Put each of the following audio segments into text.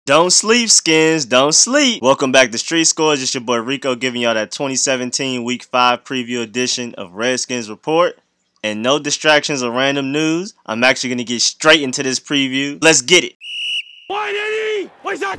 Don't sleep, Skins. Don't sleep. Welcome back to Street Scores. It's your boy Rico giving y'all that 2017 Week 5 preview edition of Redskins Report. And no distractions or random news. I'm actually going to get straight into this preview. Let's get it. Why did he? What's that?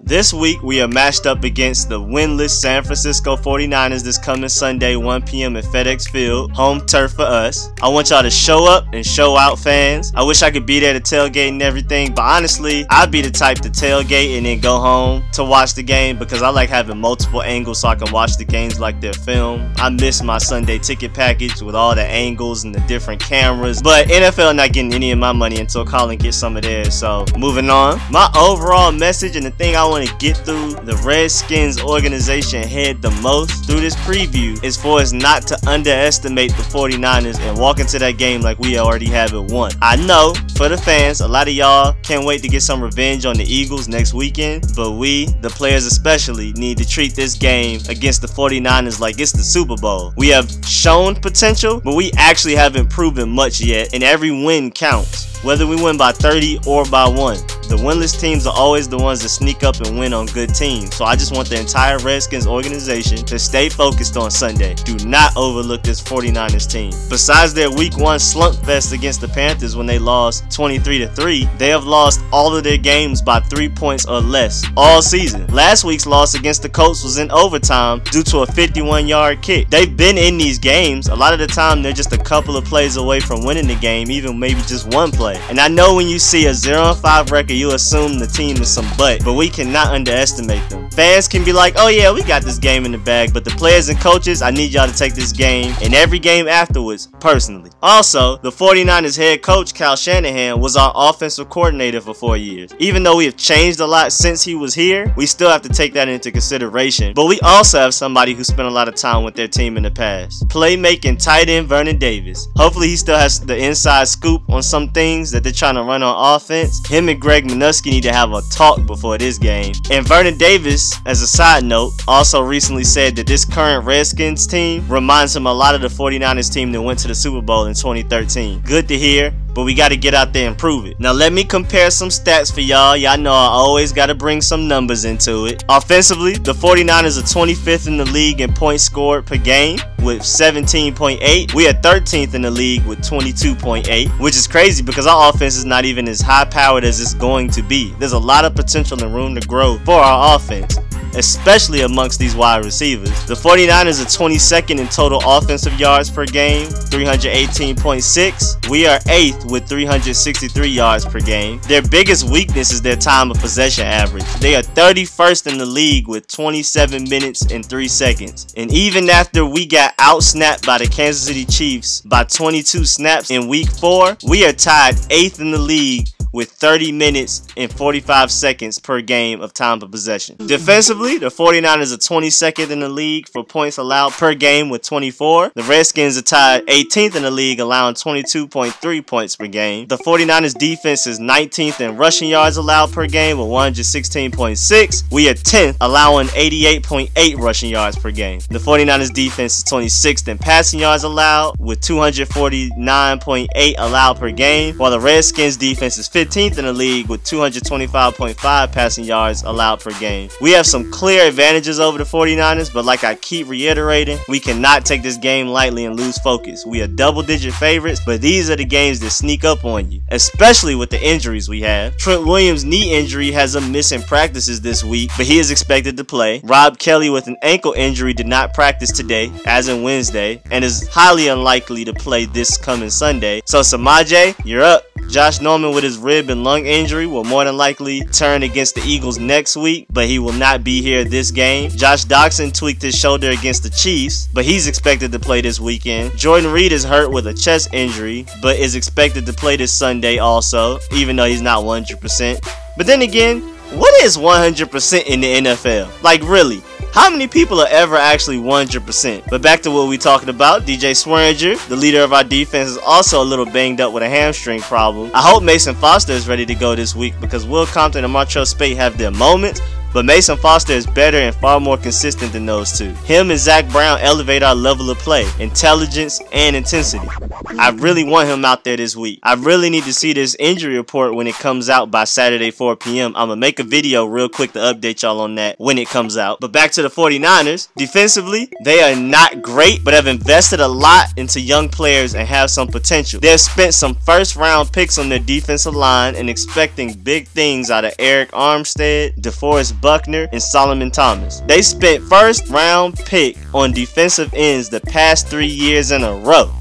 This week, we are matched up against the winless San Francisco 49ers this coming Sunday, 1 p.m. at FedEx Field, home turf for us. I want y'all to show up and show out, fans. I wish I could be there to tailgate and everything, but honestly, I'd be the type to tailgate and then go home to watch the game because I like having multiple angles so I can watch the games like they're filmed. I miss my Sunday ticket package with all the angles and the different cameras, but NFL not getting any of my money until Colin gets some of theirs, so moving on. My overall message and the thing I want to get through the Redskins organization head the most through this preview is for us not to underestimate the 49ers and walk into that game like we already have it won. I know for the fans, a lot of y'all can't wait to get some revenge on the Eagles next weekend, but we, the players especially, need to treat this game against the 49ers like it's the Super Bowl. We have shown potential, but we actually haven't proven much yet, and every win counts, whether we win by 30 or by 1. The winless teams are always the ones that sneak up and win on good teams. So I just want the entire Redskins organization to stay focused on Sunday. Do not overlook this 49ers team. Besides their week 1 slump fest against the Panthers when they lost 23-3, they have lost all of their games by 3 points or less all season. Last week's loss against the Colts was in overtime due to a 51-yard kick. They've been in these games. A lot of the time they're just a couple of plays away from winning the game, even maybe just one play. And I know when you see a 0-5 record, you assume the team is some butt, but we cannot underestimate them. Fans can be like, oh yeah, we got this game in the bag, but the players and coaches, I need y'all to take this game and every game afterwards personally. Also, the 49ers head coach Kyle Shanahan was our offensive coordinator for 4 years. Even though we have changed a lot since he was here, we still have to take that into consideration. But we also have somebody who spent a lot of time with their team in the past. Playmaking tight end Vernon Davis. Hopefully he still has the inside scoop on some things that they're trying to run on offense. Him and Greg Minuski need to have a talk before this game. And Vernon Davis, as a side note, also recently said that this current Redskins team reminds him a lot of the 49ers team that went to the Super Bowl in 2013. Good to hear, but we got to get out there and prove it. Now let me compare some stats for y'all. Y'all know I always got to bring some numbers into it. Offensively, the 49ers are 25th in the league in points scored per game with 17.8. We are 13th in the league with 22.8, which is crazy because our offense is not even as high powered as it's going to be. There's a lot of potential and room to grow for our offense, especially amongst these wide receivers. The 49ers are 22nd in total offensive yards per game, 318.6. We are 8th with 363 yards per game. Their biggest weakness is their time of possession average. They are 31st in the league with 27 minutes and 3 seconds. And even after we got outsnapped by the Kansas City Chiefs by 22 snaps in week 4, we are tied 8th in the league with 30 minutes and 45 seconds per game of time of possession. Defensively, the 49ers are 22nd in the league for points allowed per game with 24. The Redskins are tied 18th in the league, allowing 22.3 points per game. The 49ers defense is 19th in rushing yards allowed per game with 116.6. We are 10th, allowing 88.8 rushing yards per game. The 49ers defense is 26th in passing yards allowed with 249.8 allowed per game, while the Redskins defense is 15th in the league with 225.5 passing yards allowed per game. We have some clear advantages over the 49ers, but like I keep reiterating, we cannot take this game lightly and lose focus. We are double-digit favorites, but these are the games that sneak up on you, especially with the injuries we have. Trent Williams' knee injury has him missing practices this week, but he is expected to play. Rob Kelly with an ankle injury did not practice today, as in Wednesday, and is highly unlikely to play this coming Sunday. So Samaje, you're up. Josh Norman with his rib and lung injury will more than likely turn against the Eagles next week, but he will not be here this game. Josh Doctson tweaked his shoulder against the Chiefs, but he's expected to play this weekend. Jordan Reed is hurt with a chest injury, but is expected to play this Sunday also, even though he's not 100%. But then again, what is 100% in the NFL? Like, really? How many people are ever actually 100%? But back to what we're talking about, DJ Swearinger, the leader of our defense, is also a little banged up with a hamstring problem. I hope Mason Foster is ready to go this week because Will Compton and Martrell Spate have their moments, but Mason Foster is better and far more consistent than those two. Him and Zach Brown elevate our level of play, intelligence, and intensity. I really want him out there this week. I really need to see this injury report when it comes out by Saturday 4 p.m. I'm going to make a video real quick to update y'all on that when it comes out. But back to the 49ers. Defensively, they are not great, but have invested a lot into young players and have some potential. They've spent some first-round picks on their defensive line and expecting big things out of Eric Armstead, DeForest Buckner, and Solomon Thomas. They spent first-round pick on defensive ends the past 3 years in a row.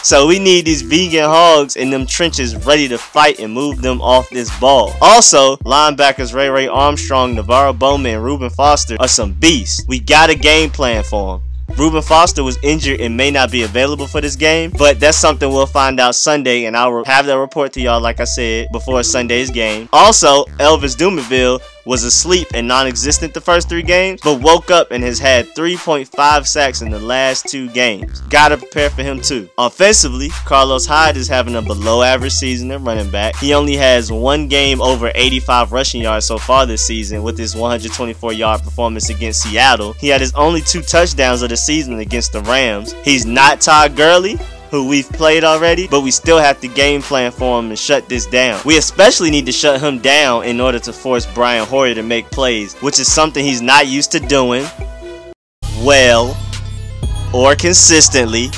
So we need these vegan hogs in them trenches ready to fight and move them off this ball. Also, linebackers Ray Armstrong, Navarro Bowman, and Reuben Foster are some beasts. We got a game plan for them. Reuben Foster was injured and may not be available for this game, but that's something we'll find out Sunday, and I'll have that report to y'all, like I said, before Sunday's game. Also, Elvis Dumerville was asleep and non-existent the first 3 games, but woke up and has had 3.5 sacks in the last 2 games. Gotta prepare for him too. Offensively, Carlos Hyde is having a below-average season at running back. He only has 1 game over 85 rushing yards so far this season with his 124-yard performance against Seattle. He had his only 2 touchdowns of the season against the Rams. He's not Todd Gurley, who we've played already, but we still have to game plan for him and shut this down. We especially need to shut him down in order to force Brian Hoyer to make plays, which is something he's not used to doing well or consistently.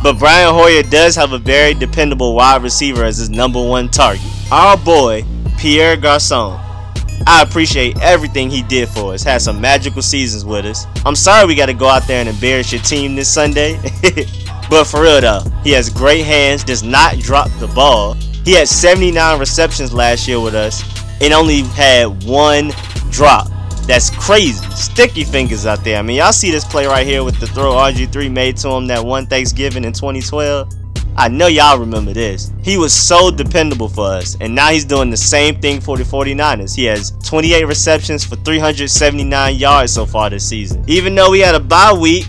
But Brian Hoyer does have a very dependable wide receiver as his #1 target. Our boy, Pierre Garçon. I appreciate everything he did for us. Had some magical seasons with us. I'm sorry we got to go out there and embarrass your team this Sunday. But for real though, he has great hands, does not drop the ball. He had 79 receptions last year with us and only had 1 drop. That's crazy. Sticky fingers out there. I mean, y'all see this play right here with the throw RG3 made to him that one Thanksgiving in 2012? I know y'all remember this. He was so dependable for us, and now he's doing the same thing for the 49ers. He has 28 receptions for 379 yards so far this season. Even though we had a bye week,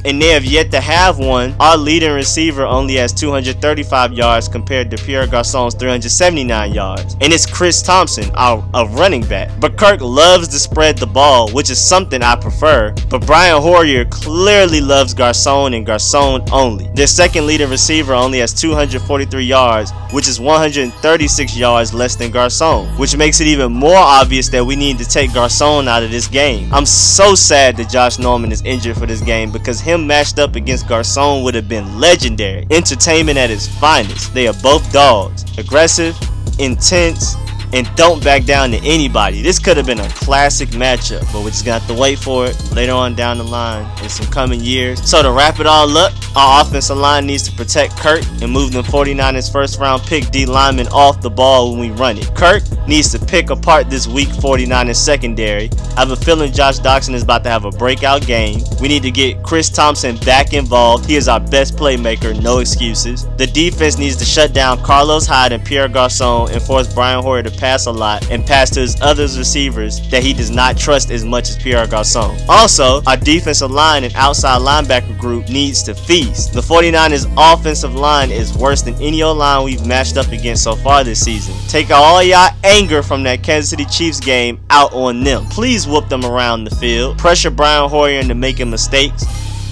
and they have yet to have one, our leading receiver only has 235 yards compared to Pierre Garçon's 379 yards. And it's Chris Thompson, our running back. But Kirk loves to spread the ball, which is something I prefer. But Brian Hoyer clearly loves Garçon and Garçon only. Their second leading receiver only has 243 yards, which is 136 yards less than Garçon, which makes it even more obvious that we need to take Garçon out of this game. I'm so sad that Josh Norman is injured for this game because him matched up against Garçon would have been legendary. Entertainment at its finest. They are both dogs. Aggressive, intense, and don't back down to anybody. This could have been a classic matchup, but we're just gonna have to wait for it later on down the line in some coming years. So to wrap it all up, our offensive line needs to protect Kirk and move them 49ers first round pick D linemen off the ball when we run it. Kirk needs to pick apart this weak 49ers secondary. I have a feeling Josh Doctson is about to have a breakout game. We need to get Chris Thompson back involved. He is our best playmaker, no excuses. The defense needs to shut down Carlos Hyde and Pierre Garçon and force Brian Hoyer to pass a lot and pass to his other receivers that he does not trust as much as Pierre Garçon. Also, our defensive line and outside linebacker group needs to feast. The 49ers offensive line is worse than any O-line we've matched up against so far this season. Take all y'all anger from that Kansas City Chiefs game out on them. Please whoop them around the field. Pressure Brian Hoyer into making mistakes.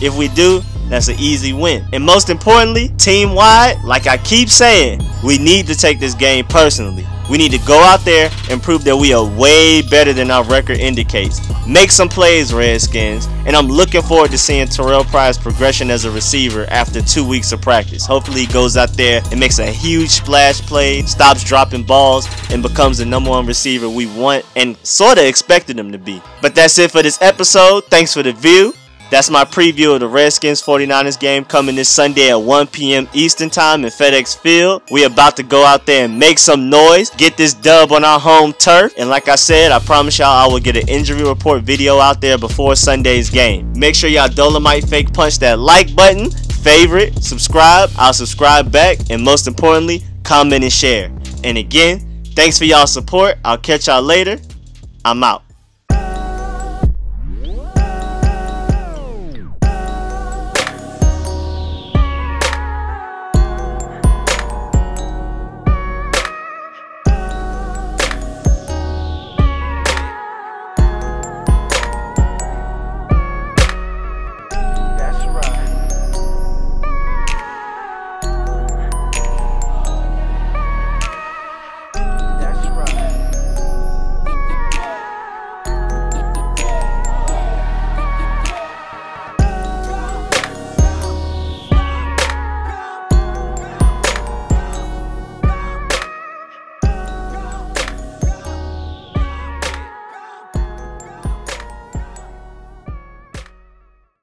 If we do, That's an easy win. And most importantly, team-wide, like I keep saying, we need to take this game personally. We need to go out there and prove that we are way better than our record indicates. Make some plays, Redskins. And I'm looking forward to seeing Terrell Pryor's progression as a receiver after 2 weeks of practice. Hopefully he goes out there and makes a huge splash play, stops dropping balls, and becomes the #1 receiver we want and sort of expected him to be. But that's it for this episode. Thanks for the view. That's my preview of the Redskins 49ers game coming this Sunday at 1 p.m. Eastern Time in FedEx Field. We about to go out there and make some noise, get this dub on our home turf. And like I said, I promise y'all I will get an injury report video out there before Sunday's game. Make sure y'all Dolemite fake punch that like button, favorite, subscribe. I'll subscribe back, and most importantly, comment and share. And again, thanks for y'all support. I'll catch y'all later. I'm out.